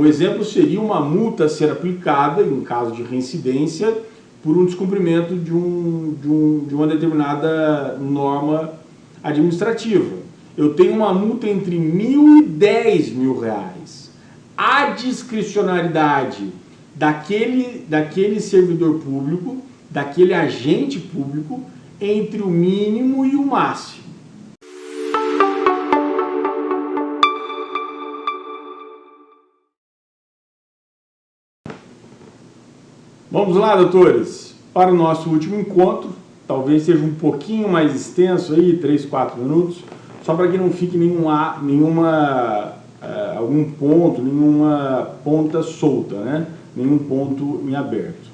O exemplo seria uma multa a ser aplicada, em caso de reincidência, por um descumprimento de uma determinada norma administrativa. Eu tenho uma multa entre R$ 1.000 e R$ 10.000. A discricionariedade daquele servidor público, daquele agente público, entre o mínimo e o máximo. Vamos lá, doutores, para o nosso último encontro. Talvez seja um pouquinho mais extenso aí, 3, 4 minutos, só para que não fique algum ponto, nenhuma ponta solta, né? Nenhum ponto em aberto.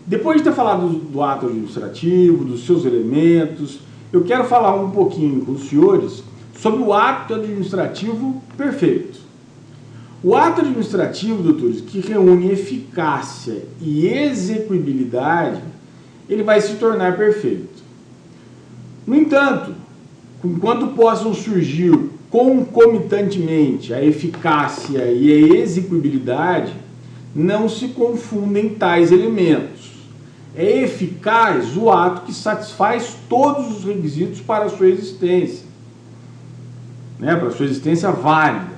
Depois de ter falado do ato administrativo, dos seus elementos, eu quero falar um pouquinho com os senhores sobre o ato administrativo perfeito. O ato administrativo, doutores, que reúne eficácia e execuibilidade, ele vai se tornar perfeito. No entanto, enquanto possam surgir concomitantemente a eficácia e a execuibilidade, não se confundem tais elementos. É eficaz o ato que satisfaz todos os requisitos para a sua existência, né? Para a sua existência válida.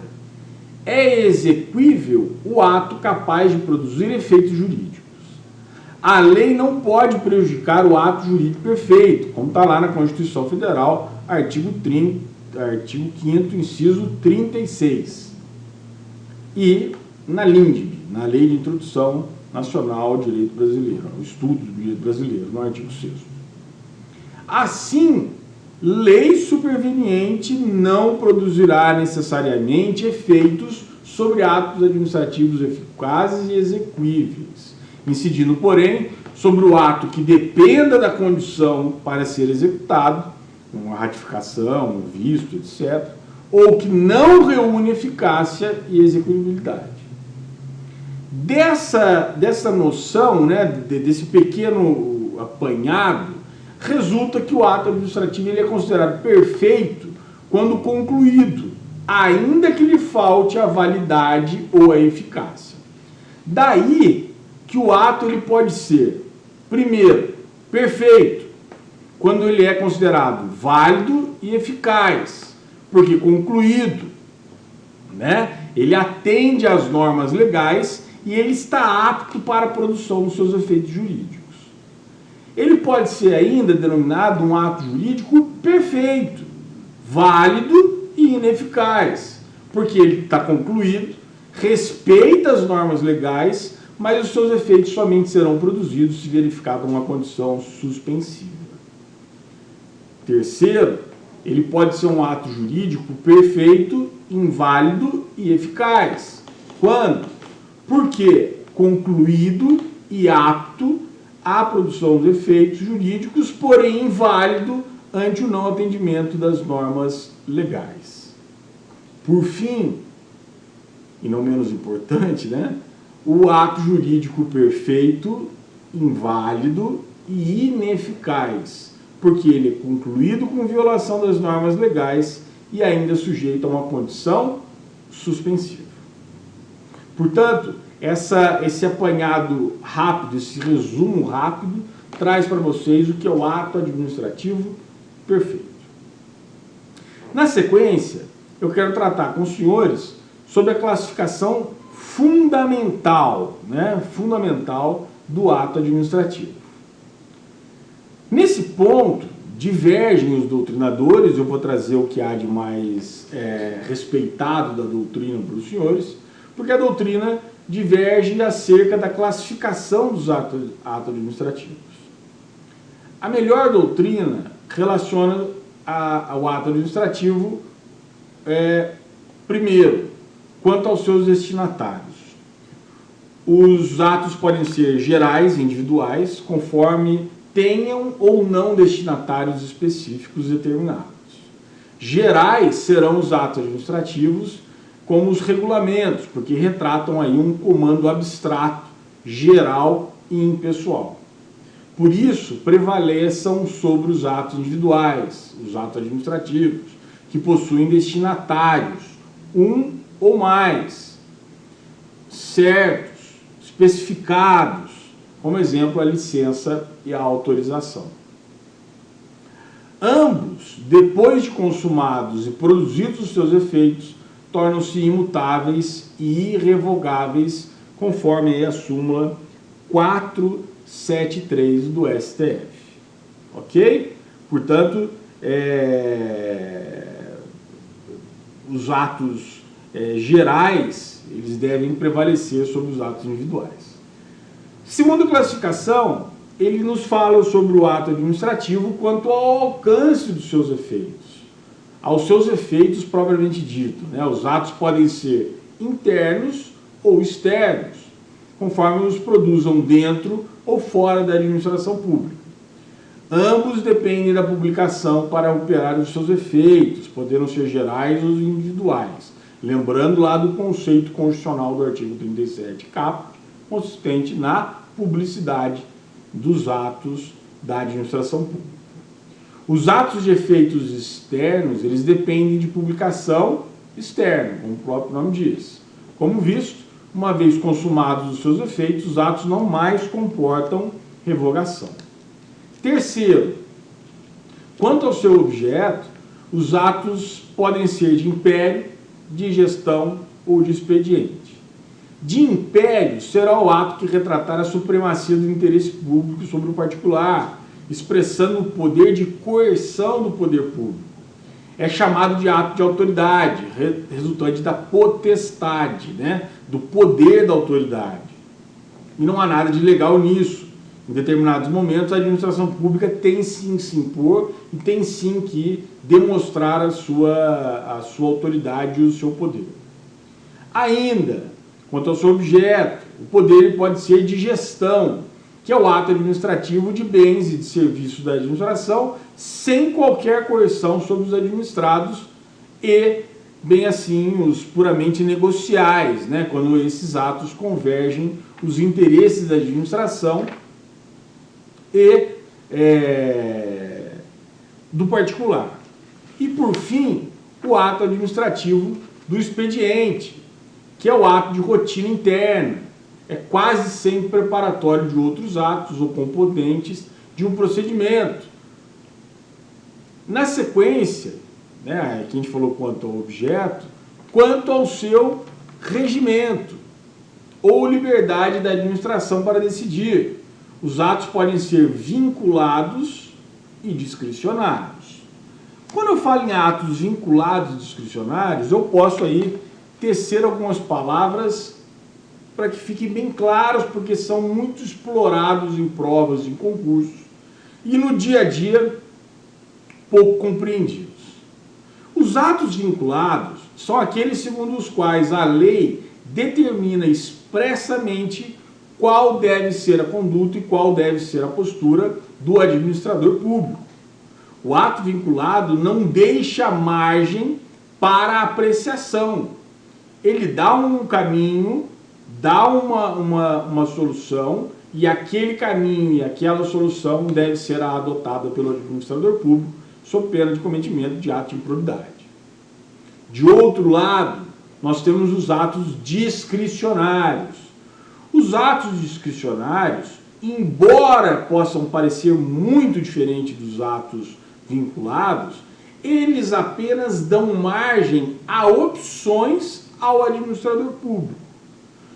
É exequível o ato capaz de produzir efeitos jurídicos. A lei não pode prejudicar o ato jurídico perfeito, como está lá na Constituição Federal, artigo 5º, inciso 36. E na LINDB, na Lei de Introdução Nacional ao Direito Brasileiro, ao Estudo do Direito Brasileiro, no artigo 6º. Assim, lei superveniente não produzirá necessariamente efeitos sobre atos administrativos eficazes e exequíveis, incidindo, porém, sobre o ato que dependa da condição para ser executado, uma ratificação, um visto, etc., ou que não reúne eficácia e execuibilidade. Dessa noção, né, desse pequeno apanhado, resulta que o ato administrativo ele é considerado perfeito quando concluído, ainda que lhe falte a validade ou a eficácia. Daí que o ato ele pode ser, primeiro, perfeito, quando ele é considerado válido e eficaz, porque concluído, né, ele atende às normas legais e ele está apto para a produção dos seus efeitos jurídicos. Ele pode ser ainda denominado um ato jurídico perfeito, válido e ineficaz, porque ele está concluído, respeita as normas legais, mas os seus efeitos somente serão produzidos se verificada uma condição suspensiva. Terceiro, ele pode ser um ato jurídico perfeito, inválido e eficaz. Quando? Porque concluído e apto à produção dos efeitos jurídicos, porém inválido ante o não atendimento das normas legais. Por fim, e não menos importante, né, o ato jurídico perfeito, inválido e ineficaz, porque ele é concluído com violação das normas legais e ainda sujeito a uma condição suspensiva. Portanto, esse apanhado rápido, esse resumo rápido, traz para vocês o que é o ato administrativo perfeito. Na sequência, eu quero tratar com os senhores sobre a classificação fundamental, né, fundamental do ato administrativo. Nesse ponto, divergem os doutrinadores, eu vou trazer o que há de mais respeitado da doutrina para os senhores, porque a doutrina diverge acerca da classificação dos atos administrativos. A melhor doutrina relaciona ao ato administrativo, primeiro, quanto aos seus destinatários. Os atos podem ser gerais, individuais, conforme tenham ou não destinatários específicos determinados. Gerais serão os atos administrativos, como os regulamentos, porque retratam aí um comando abstrato, geral e impessoal. Por isso, prevaleçam sobre os atos individuais, os atos administrativos, que possuem destinatários, um ou mais. certos, especificados, como exemplo a licença e a autorização. Ambos, depois de consumados e produzidos os seus efeitos, tornam-se imutáveis e irrevogáveis, conforme a súmula 473 do STF. Ok? Portanto, os atos gerais, eles devem prevalecer sobre os atos individuais. Segundo a classificação, ele nos fala sobre o ato administrativo quanto ao alcance dos seus efeitos, aos seus efeitos propriamente dito, né? Os atos podem ser internos ou externos, conforme os produzam dentro ou fora da administração pública. Ambos dependem da publicação para operar os seus efeitos, podendo ser gerais ou individuais. Lembrando lá do conceito constitucional do artigo 37 caput, consistente na publicidade dos atos da administração pública. Os atos de efeitos externos, eles dependem de publicação externa, como o próprio nome diz. Como visto, uma vez consumados os seus efeitos, os atos não mais comportam revogação. Terceiro, quanto ao seu objeto, os atos podem ser de império, de gestão ou de expediente. De império será o ato que retratar a supremacia do interesse público sobre o particular, expressando o poder de coerção do poder público. É chamado de ato de autoridade, resultante da potestade, né? Do poder da autoridade. E não há nada de legal nisso. Em determinados momentos, a administração pública tem sim que se impor e tem sim que demonstrar a sua autoridade e o seu poder. Ainda, quanto ao seu objeto, o poder pode ser de gestão, que é o ato administrativo de bens e de serviços da administração, sem qualquer coerção sobre os administrados e, bem assim, os puramente negociais, né, quando esses atos convergem os interesses da administração e do particular. E, por fim, o ato administrativo do expediente, que é o ato de rotina interna, é quase sempre preparatório de outros atos ou componentes de um procedimento. Na sequência, né, aqui a gente falou quanto ao objeto, quanto ao seu regimento ou liberdade da administração para decidir. Os atos podem ser vinculados e discricionários. Quando eu falo em atos vinculados e discricionários, eu posso aí tecer algumas palavras para que fiquem bem claros, porque são muito explorados em provas, em concursos, e no dia a dia pouco compreendidos. Os atos vinculados são aqueles segundo os quais a lei determina expressamente qual deve ser a conduta e qual deve ser a postura do administrador público. O ato vinculado não deixa margem para apreciação. Ele dá um caminho, dá uma solução, e aquele caminho e aquela solução deve ser adotada pelo administrador público sob pena de cometimento de ato de improbidade. De outro lado, nós temos os atos discricionários. Os atos discricionários, embora possam parecer muito diferentes dos atos vinculados, eles apenas dão margem a opções ao administrador público.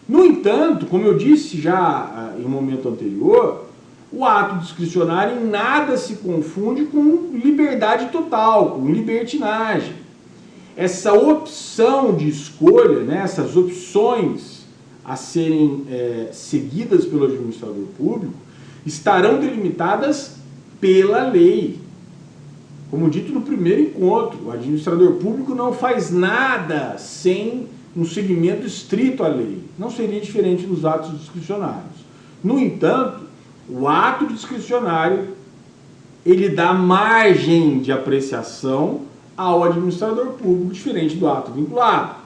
No entanto, como eu disse já em um momento anterior, o ato discricionário em nada se confunde com liberdade total, com libertinagem. Essa opção de escolha, né, essas opções a serem seguidas pelo administrador público, estarão delimitadas pela lei. Como dito no primeiro encontro, o administrador público não faz nada sem um seguimento estrito à lei. Não seria diferente nos atos discricionários. No entanto, o ato discricionário, ele dá margem de apreciação ao administrador público, diferente do ato vinculado.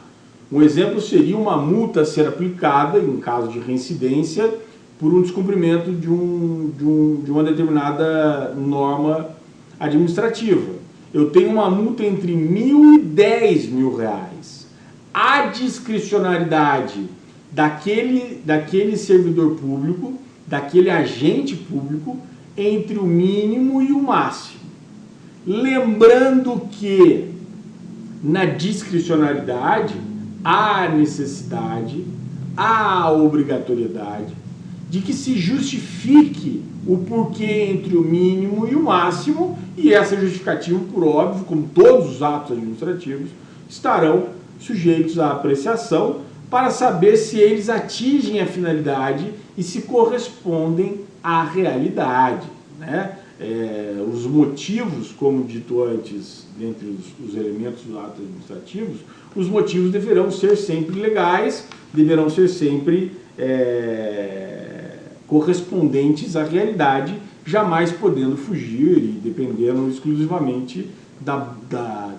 Um exemplo seria uma multa a ser aplicada, em caso de reincidência, por um descumprimento de uma determinada norma administrativa. Eu tenho uma multa entre R$ 1.000 e R$ 10.000. A discricionariedade daquele servidor público, daquele agente público, entre o mínimo e o máximo. Lembrando que na discricionalidade há a necessidade, há a obrigatoriedade de que se justifique o porquê entre o mínimo e o máximo, e essa justificativa, por óbvio, como todos os atos administrativos, estarão sujeitos à apreciação para saber se eles atingem a finalidade e se correspondem à realidade, né? Os motivos, como dito antes, dentre os elementos dos atos administrativos, os motivos deverão ser sempre legais, deverão ser sempre correspondentes à realidade, jamais podendo fugir e dependendo exclusivamente da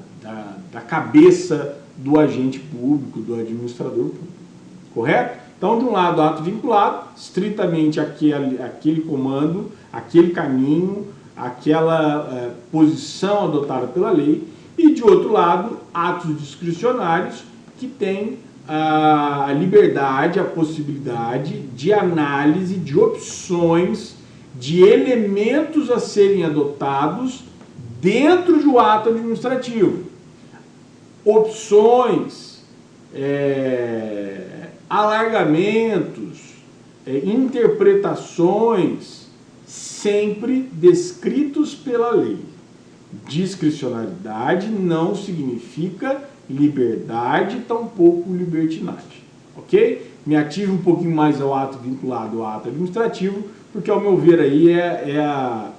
cabeça do agente público, do administrador público. Correto? Então, de um lado, ato vinculado, estritamente aquele comando, aquele caminho, aquela posição adotada pela lei, e de outro lado, atos discricionários que têm a liberdade, a possibilidade de análise, de opções, de elementos a serem adotados dentro do ato administrativo. Opções, alargamentos, interpretações, sempre descritos pela lei. Discricionalidade não significa liberdade, tampouco libertinagem. Ok? Me ative um pouquinho mais ao ato vinculado ao ato administrativo, porque, ao meu ver, aí a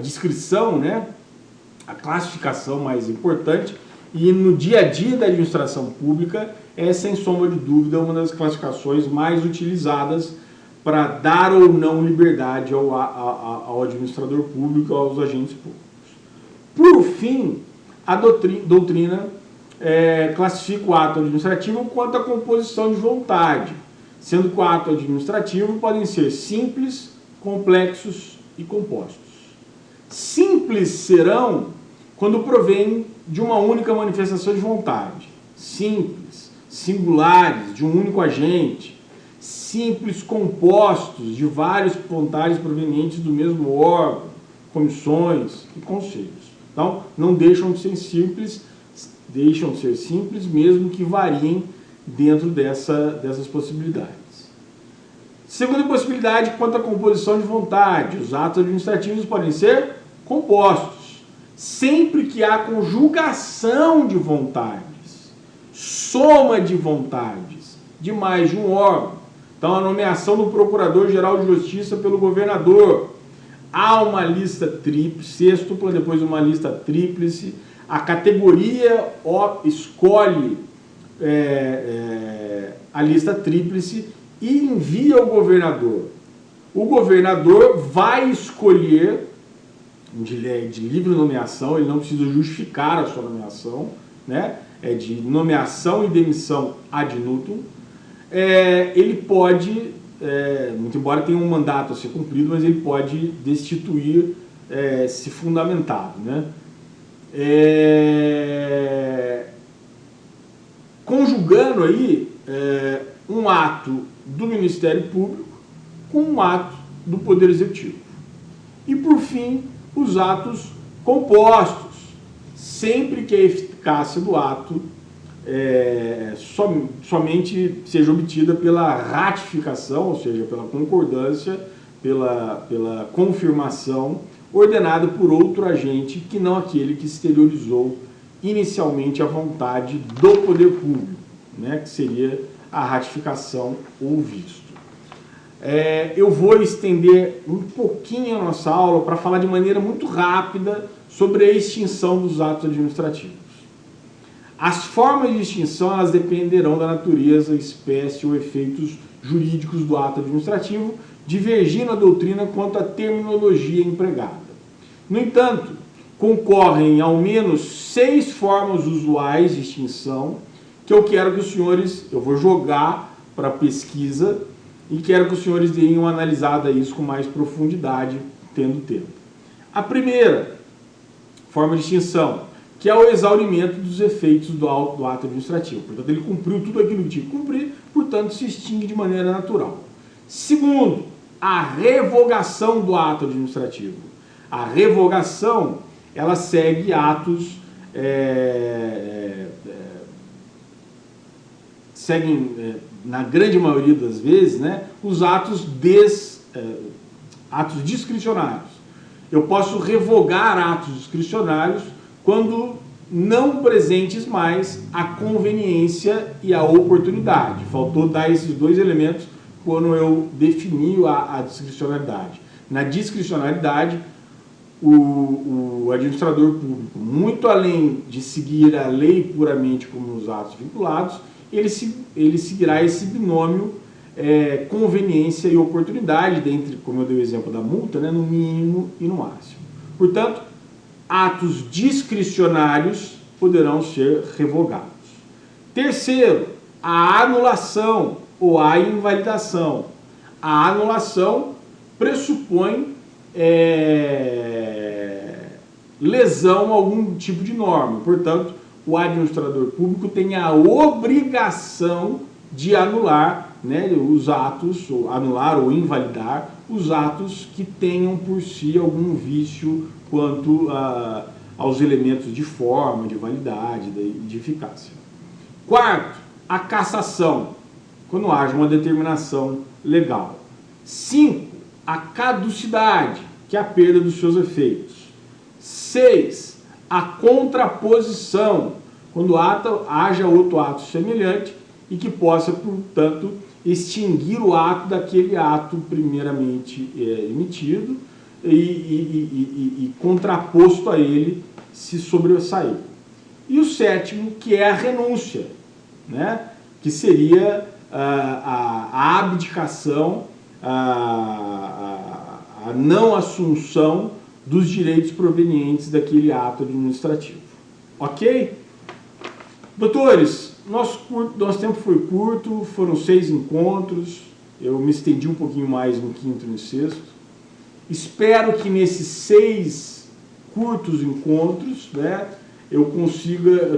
descrição, né? A classificação mais importante, e no dia a dia da administração pública é, sem sombra de dúvida, uma das classificações mais utilizadas para dar ou não liberdade ao administrador público, aos agentes públicos. Por fim, a doutrina classifica o ato administrativo quanto à composição de vontade, sendo que o ato administrativo podem ser simples, complexos e compostos. Simples serão quando provém de uma única manifestação de vontade. Simples, singulares, de um único agente. Simples, compostos de várias vontades provenientes do mesmo órgão, comissões e conselhos. Então, não deixam de ser simples, deixam de ser simples mesmo que variem dentro dessas possibilidades. Segunda possibilidade, quanto à composição de vontade, os atos administrativos podem ser compostos, sempre que há conjugação de vontades, soma de vontades de mais de um órgão. Então, a nomeação do Procurador-Geral de Justiça pelo governador, há uma lista tríplice, sextupla, depois uma lista tríplice, a categoria escolhe a lista tríplice e envia ao governador. O governador vai escolher, de livre nomeação, ele não precisa justificar a sua nomeação, né? É de nomeação e demissão ad nutum. Ele pode, muito embora tenha um mandato a ser cumprido, mas ele pode destituir se fundamentado, né? Conjugando aí um ato do Ministério Público com um ato do Poder Executivo. E, por fim, os atos compostos, sempre que a eficácia do ato somente seja obtida pela ratificação, ou seja, pela concordância, pela confirmação, ordenada por outro agente que não aquele que exteriorizou inicialmente a vontade do poder público, né, que seria a ratificação ou visto. Eu vou estender um pouquinho a nossa aula para falar de maneira muito rápida sobre a extinção dos atos administrativos. As formas de extinção elas dependerão da natureza, espécie ou efeitos jurídicos do ato administrativo, divergindo a doutrina quanto à terminologia empregada. No entanto, concorrem ao menos 6 formas usuais de extinção que eu quero que os senhores, eu vou jogar para pesquisa e quero que os senhores deem uma analisada isso com mais profundidade, tendo tempo. A primeira forma de extinção, que é o exaurimento dos efeitos do ato administrativo. Portanto, ele cumpriu tudo aquilo que tinha que cumprir, portanto, se extingue de maneira natural. Segundo, a revogação do ato administrativo. A revogação, ela segue atos, seguem, na grande maioria das vezes, né, os atos discricionários. Eu posso revogar atos discricionários quando não presentes mais a conveniência e a oportunidade. Faltou dar esses dois elementos quando eu defini a discricionalidade. Na discricionalidade, o administrador público, muito além de seguir a lei puramente como os atos vinculados, ele seguirá esse binômio conveniência e oportunidade, dentre, como eu dei o exemplo da multa, né, no mínimo e no máximo. Portanto, atos discricionários poderão ser revogados. Terceiro, a anulação ou a invalidação. A anulação pressupõe lesão a algum tipo de norma. Portanto, o administrador público tem a obrigação de anular, né, os atos, ou anular ou invalidar os atos que tenham por si algum vício quanto aos elementos de forma, de validade, de eficácia. Quarto, a cassação, quando haja uma determinação legal. 5, a caducidade, que é a perda dos seus efeitos. 6, a contraposição, quando haja outro ato semelhante e que possa, portanto, extinguir o ato daquele ato primeiramente emitido e contraposto a ele se sobressair. E o sétimo, que é a renúncia, né? Que seria a abdicação, a não assunção dos direitos provenientes daquele ato administrativo. Ok? Doutores, nosso tempo foi curto, foram 6 encontros, eu me estendi um pouquinho mais no quinto e no sexto. Espero que nesses 6 curtos encontros, né, eu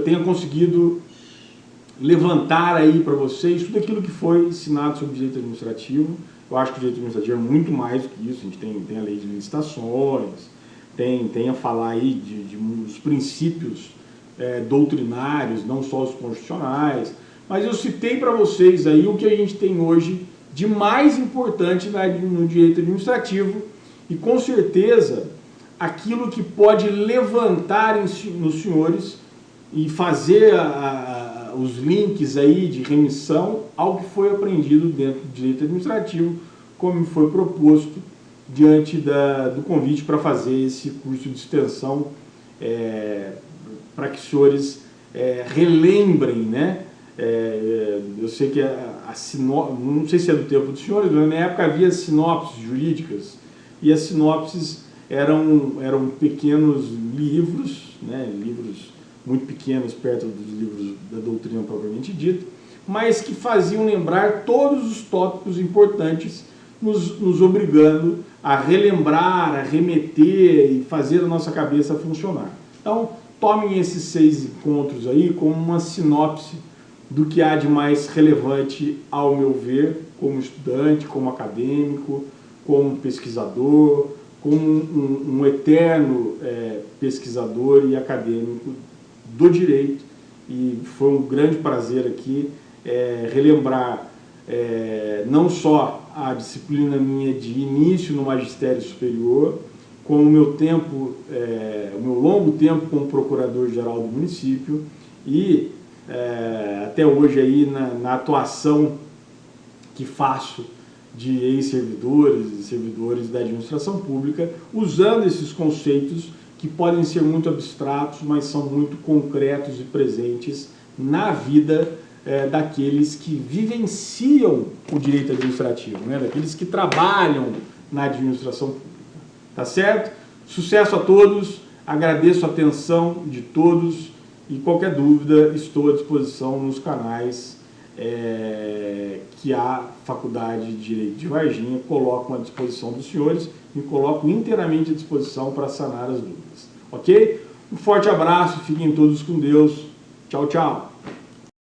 tenha conseguido levantar aí para vocês tudo aquilo que foi ensinado sobre direito administrativo. Eu acho que o direito administrativo é muito mais do que isso. A gente tem a lei de licitações, tem a falar aí dos princípios doutrinários, não só os constitucionais, mas eu citei para vocês aí o que a gente tem hoje de mais importante no direito administrativo e, com certeza, aquilo que pode levantar nos senhores e fazer os links aí de remissão ao que foi aprendido dentro do direito administrativo, como foi proposto diante do convite para fazer esse curso de extensão, para que os senhores relembrem, né? Eu sei que não sei se é do tempo dos senhores, mas na época havia sinopses jurídicas, e as sinopses eram pequenos livros, né? Livros muito pequenos perto dos livros da doutrina propriamente dita, mas que faziam lembrar todos os tópicos importantes, nos obrigando a relembrar, a remeter e fazer a nossa cabeça funcionar. Então, tomem esses 6 encontros aí como uma sinopse do que há de mais relevante, ao meu ver, como estudante, como acadêmico, como pesquisador, como um eterno pesquisador e acadêmico do direito. E foi um grande prazer aqui relembrar não só a disciplina minha de início no magistério superior, como o meu tempo, o meu longo tempo como procurador-geral do município e até hoje aí na atuação que faço de ex-servidores e servidores da administração pública, usando esses conceitos que podem ser muito abstratos, mas são muito concretos e presentes na vida daqueles que vivenciam o direito administrativo, né? Daqueles que trabalham na administração pública. Tá certo? Sucesso a todos, agradeço a atenção de todos e qualquer dúvida estou à disposição nos canais que a Faculdade de Direito de Varginha colocam à disposição dos senhores e coloco inteiramente à disposição para sanar as dúvidas. Ok? Um forte abraço, fiquem todos com Deus. Tchau, tchau.